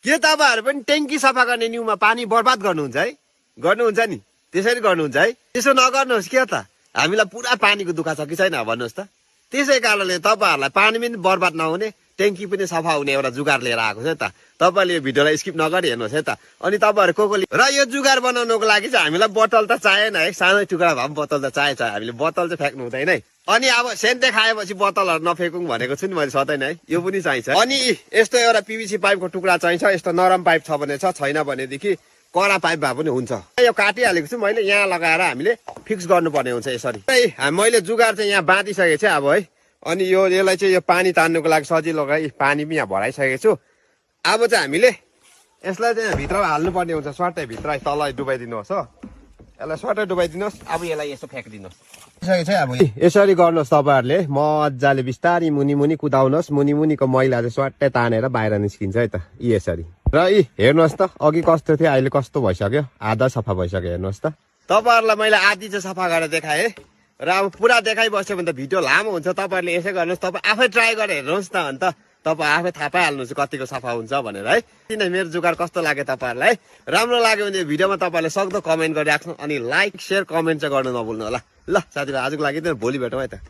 के तपाईँहरू पनि ट्याङ्की सफा गर्ने न्युमा पानी बर्बाद गर्नुहुन्छ है? गर्नुहुन्छ नि, त्यसरी गर्नुहुन्छ है? त्यसो नगर्नुहोस् क्या त। हामीलाई पुरा पानीको दुःख छ कि छैन भन्नुहोस् त। त्यसै कारणले तपाईँहरूलाई पानी पनि बर्बाद नहुने, ट्याङ्की पनि सफा हुने एउटा जुगार लिएर आएको छ है त। तपाईँले यो भिडियोलाई स्किप नगरी हेर्नुहोस् है त। अनि तपाईँहरू कोले र यो जुगार बनाउनुको लागि चाहिँ हामीलाई बोतल त चाहिएन है, सानो टुक्रा भए पनि बोतल त चाहिन्छ। हामीले बोतल चाहिँ फ्याँक्नु हुँदैन है। अनि अब सेन्टे खाएपछि बोतलहरू नफेकौँ भनेको छु नि मैले सधैँ नै, यो पनि चाहिन्छ। अनि यस्तो एउटा पिभिसी पाइपको टुक्रा चाहिन्छ। यस्तो नरम पाइप छ भने छ, छैन भनेदेखि कडा पाइप भए पनि हुन्छ। यो काटिहालेको छु मैले, यहाँ लगाएर हामीले फिक्स गर्नुपर्ने हुन्छ यसरी। मैले जुगार चाहिँ यहाँ बाँधिसकेको छु अब है। अनि यसलाई चाहिँ यो पानी तान्नुको लागि सजिलो पानी पनि यहाँ भराइसकेको छु। अब चाहिँ हामीले यसलाई चाहिँ भित्र हाल्नुपर्ने हुन्छ, स्वाटै भित्र तल डुबाइदिनुहोस् हो। यसलाई स्वाटै डुबाइदिनुहोस्। अब यसलाई यसो फ्याँकिदिनुहोस्। अब यसरी गर्नुहोस् तपाईँहरूले, मजाले बिस्तारै मुनि मुनि कुदाउनुहोस्। मुनि मुनिको मैला चाहिँ स्वाटै तानेर बाहिर निस्किन्छ है त यसरी। र हेर्नुहोस् त अघि कस्तो थियो अहिले कस्तो भइसक्यो, आधा सफा भइसक्यो हेर्नुहोस् त। तपाईँहरूलाई मैले आधी चाहिँ सफा गरेर देखाएँ र अब पुरा देखाइबस्यो भने त भिडियो लामो हुन्छ। तपाईँहरूले यसै गर्नुहोस्, तपाईँ आफै ट्राई गरेर हेर्नुहोस् न। अन्त तपाईँ आफै थाहा पाइहाल्नुहुन्छ कतिको सफा हुन्छ भनेर है। किन मेरो जुगार कस्तो लाग्यो तपाईँहरूलाई? राम्रो लाग्यो भने भिडियोमा तपाईँहरूले सक्दो कमेन्ट गरिराख्नु। अनि लाइक, सेयर, कमेन्ट चाहिँ गर्नु नभुल्नु होला। ल साथीभाइ आजको लागि त भोलि भेटौँ है त।